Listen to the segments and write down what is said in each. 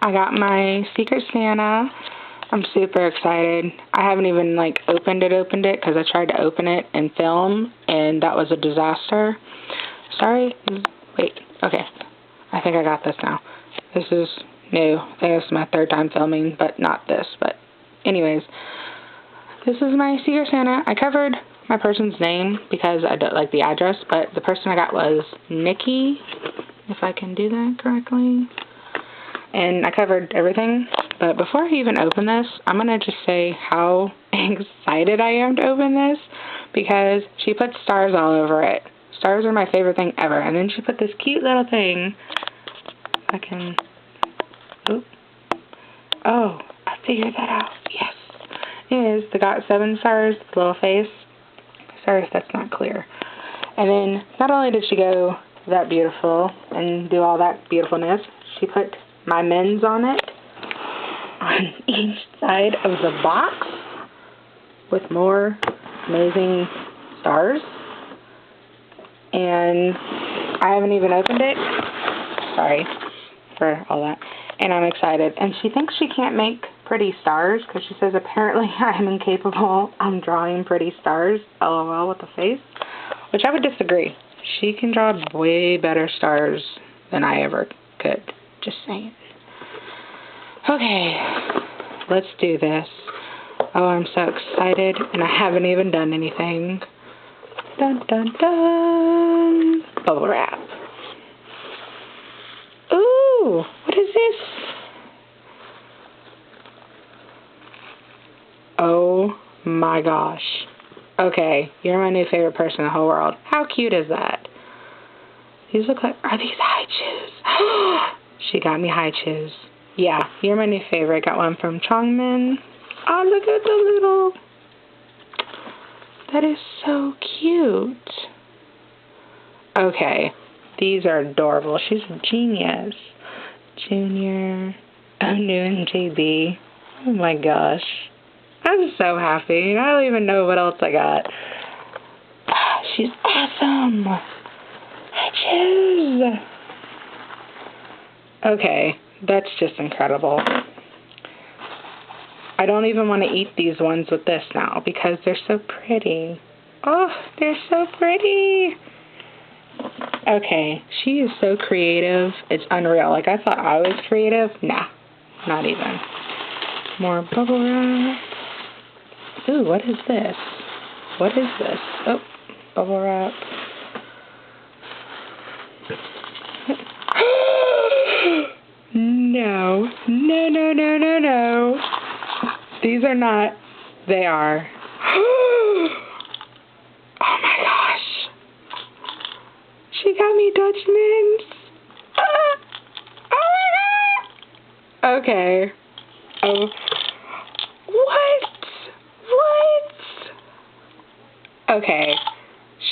I got my Secret Santa. I'm super excited. I haven't even, like, opened it because I tried to open it and film, and that was a disaster. Sorry. Wait. Okay. I think I got this now. This is new. I think this is my third time filming, but not this. But anyways, this is my Secret Santa. I covered my person's name because I don't like the address, but the person I got was Nikki, if I can do that correctly. And I covered everything. But before I even open this, I'm going to just say how excited I am to open this because she put stars all over it. Stars are my favorite thing ever. And then she put this cute little thing. I can... Oop. Oh, I figured that out. Yes. It is. They got 7 stars, little face. Sorry if that's not clear. And then, not only did she go that beautiful and do all that beautifulness, she put my men's on it, on each side of the box, with more amazing stars. And I haven't even opened it. Sorry for all that. And I'm excited. And she thinks she can't make pretty stars because she says apparently I'm incapable of drawing pretty stars. LOL with a face. Which I would disagree. She can draw way better stars than I ever could. Just saying. Okay. Let's do this. Oh, I'm so excited. And I haven't even done anything. Dun dun dun. Bubble wrap. Ooh, what is this? Oh my gosh. Okay, you're my new favorite person in the whole world. How cute is that? These look like, are these high shoes? She got me high shoes. Yeah, you're my new favorite. Got one from Chongmin. Oh, look at the little... That is so cute. Okay, these are adorable. She's a genius. Junior, Onu, and JB. Oh my gosh. I'm so happy. I don't even know what else I got. She's awesome. I choose. Okay, that's just incredible. I don't even want to eat these ones with this now because they're so pretty. Oh, they're so pretty. Okay, she is so creative. It's unreal. Like, I thought I was creative. Nah, not even. More bubble wrap. Ooh, what is this? What is this? Oh, bubble wrap. No. No, no, no, no, no. These are not. They are. Oh my gosh. She got me Dutch mints. Oh my god. Okay. Oh. What? Okay.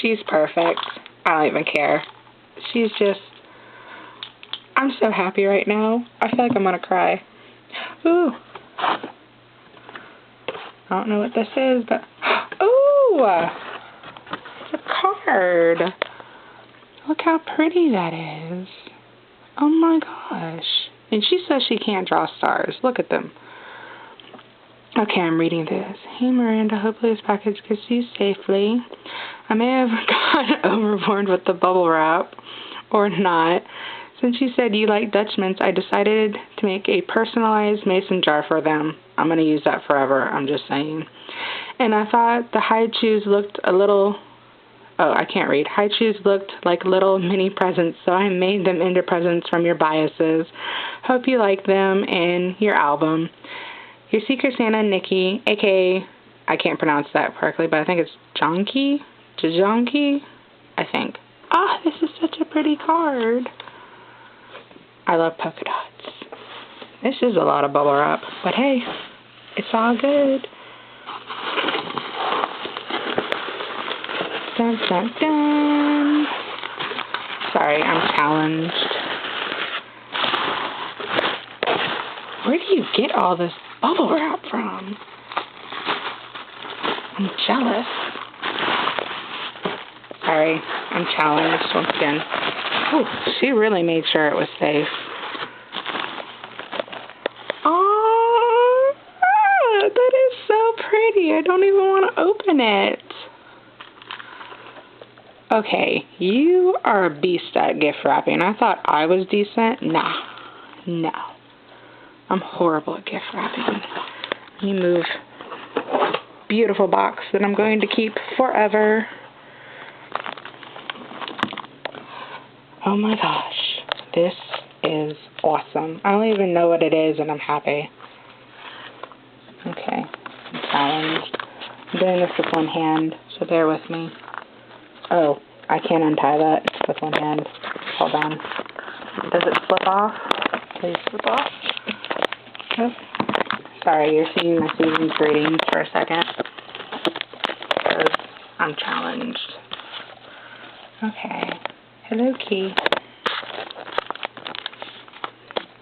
She's perfect. I don't even care. She's just... I'm so happy right now. I feel like I'm gonna cry. Ooh. I don't know what this is, but... Ooh! It's a card. Look how pretty that is. Oh my gosh. And she says she can't draw stars. Look at them. Okay, I'm reading this. Hey Miranda, hopefully this package gets you safely. I may have gone overboard with the bubble wrap, or not. Since you said you like Dutch mints, I decided to make a personalized mason jar for them. I'm going to use that forever, I'm just saying. And I thought the high chews looked a little... Oh, I can't read. High chews looked like little mini presents, so I made them into presents from your biases. Hope you like them and your album. Your Secret Santa, Nikki, a.k.a. I can't pronounce that correctly, but I think it's Jonki? Jajonki? I think. Oh, this is such a pretty card. I love polka dots. This is a lot of bubble wrap, but hey, it's all good. Dun, dun, dun. Sorry, I'm challenged. Where do you get all this bubble wrap from? I'm jealous. Sorry, I'm challenged once again. Oh, she really made sure it was safe. don't even want to open it. Okay, you are a beast at gift wrapping. I thought I was decent. Nah. No. I'm horrible at gift wrapping. Let me move. Beautiful box that I'm going to keep forever. Oh my gosh. This is awesome. I don't even know what it is and I'm happy. Okay. I'm challenged. I'm doing this with one hand, so bear with me. Oh, I can't untie that with one hand. Hold on. Does it slip off? Please slip off. Oh. Sorry, you're seeing my season's greetings for a second. Because I'm challenged. Okay. Hello, Key.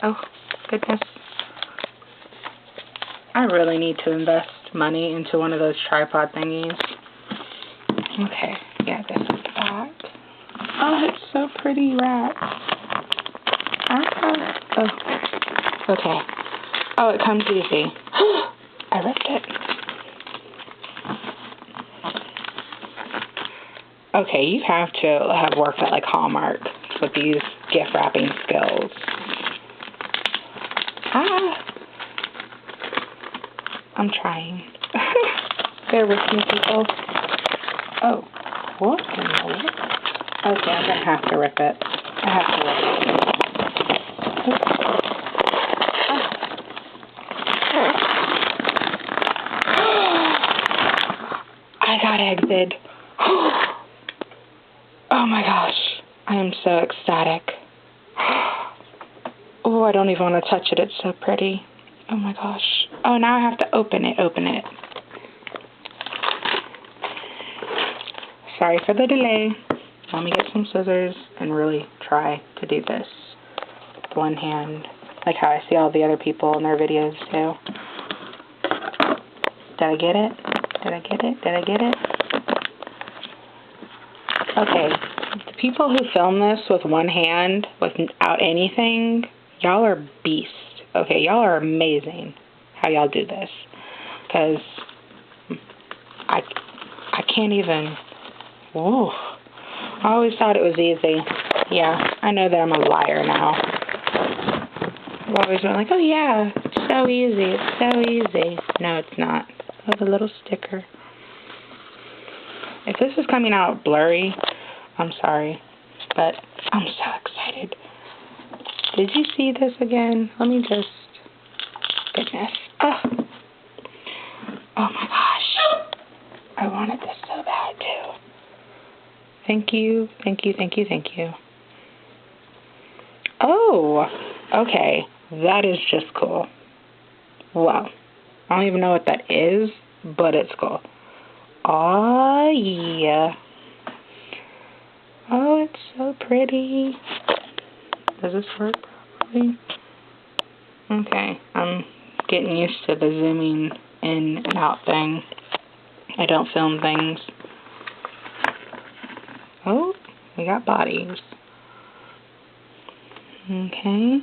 Oh, goodness. I really need to invest money into one of those tripod thingies. Okay, yeah, this is that. Oh, it's so pretty wrapped. Oh, okay. Oh, it comes easy. I ripped it. Okay, you have to have worked at like Hallmark with these gift wrapping skills. I'm trying. Bear with me, people. Oh, what in the world? Okay, I'm gonna have to rip it. I have to rip it. I got exited. Oh my gosh. I am so ecstatic. Oh, I don't even want to touch it. It's so pretty. Oh my gosh. Oh, now I have to open it. Sorry for the delay. Let me get some scissors and really try to do this with one hand. Like how I see all the other people in their videos too. Did I get it? Okay. The people who film this with one hand, without anything, y'all are beasts. Okay, y'all are amazing how y'all do this. Because I can't even... Whoa. I always thought it was easy. Yeah, I know that I'm a liar now. I've always been like, oh yeah, it's so easy. No, it's not. Oh, the little sticker. If this is coming out blurry, I'm sorry. But I'm so excited. Did you see this again? Let me just... Goodness. Oh my gosh. I wanted this so bad too. Thank you. Oh, okay. That is just cool. Wow. I don't even know what that is, but it's cool. Oh, yeah. Oh, it's so pretty. Does this work properly? Okay, I'm getting used to the zooming in and out thing. I don't film things. Oh, we got bodies. Okay.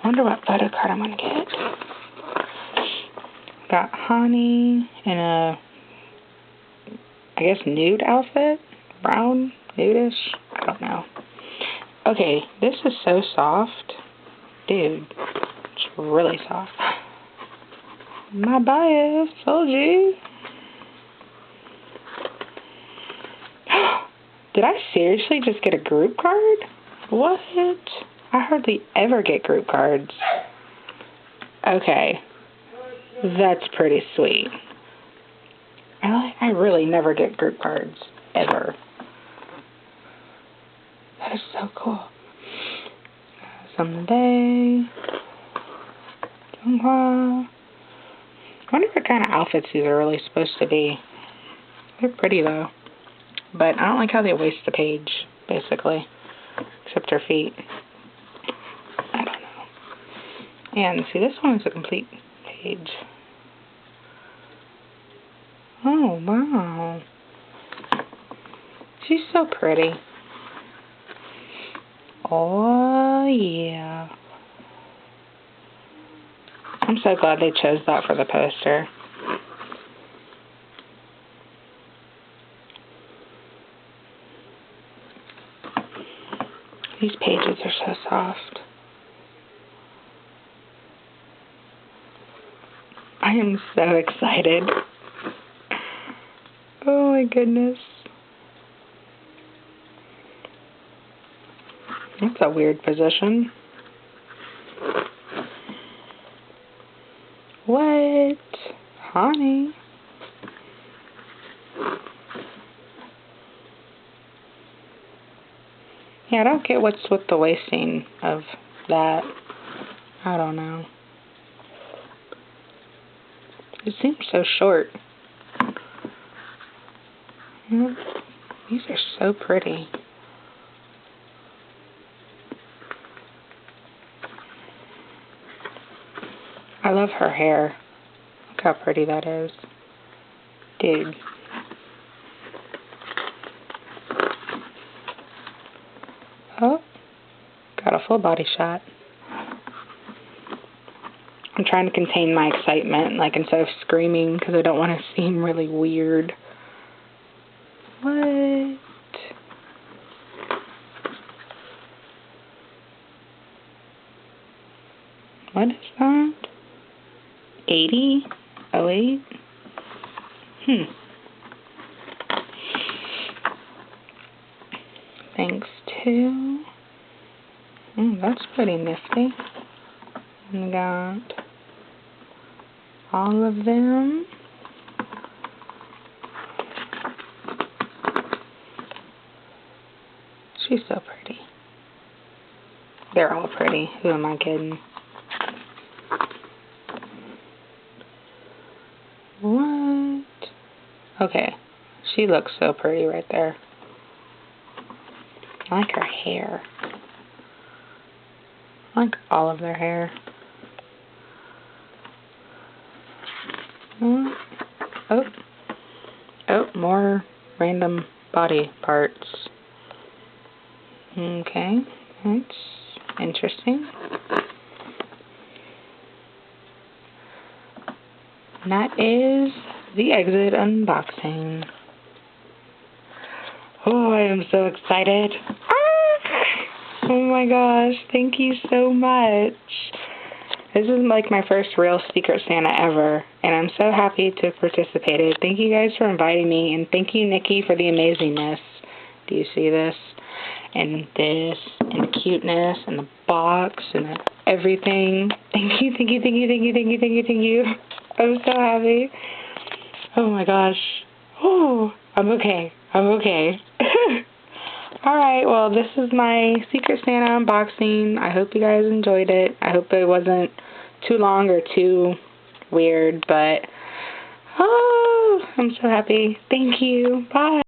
I wonder what photo card I'm gonna get. Got Honey in a, I guess, nude outfit? Brown? Nudish? I don't know. Okay, this is so soft. Dude, it's really soft. My bias, told you. Did I seriously just get a group card? What? I hardly ever get group cards. Okay. That's pretty sweet. I really never get group cards. Ever. That is so cool. Someday. I wonder what kind of outfits these are really supposed to be. They're pretty though. But I don't like how they waste the page, basically. Except her feet. I don't know. And see, this one is a complete page. Oh, wow. She's so pretty. Oh, yeah. I'm so glad they chose that for the poster. These pages are so soft. I am so excited. Oh my goodness. That's a weird position. What? Honey? Yeah, I don't get what's with the wasting of that. I don't know. It seems so short. These are so pretty. I love her hair. Look how pretty that is. Dude. Oh, got a full body shot. I'm trying to contain my excitement, like instead of screaming, because I don't want to seem really weird. What? What is that? 80? 08? Thanks to... that's pretty nifty. We got all of them. She's so pretty. They're all pretty. Who am I kidding? What? Okay. She looks so pretty right there. I like her hair. I like all of their hair. Oh, more random body parts. Okay, that's interesting. And that is the exit unboxing. Oh, I am so excited. Oh my gosh, thank you so much. This is like my first real Secret Santa ever, and I'm so happy to have participated. Thank you guys for inviting me, and thank you, Nikki, for the amazingness. Do you see this? And this, and the cuteness, and the box, and everything. Thank you, thank you, thank you, thank you, thank you, thank you, thank you. I'm so happy. Oh my gosh. Oh, I'm okay. I'm okay. Alright, well, this is my Secret Santa unboxing. I hope you guys enjoyed it. I hope it wasn't too long or too weird, but oh, I'm so happy. Thank you. Bye.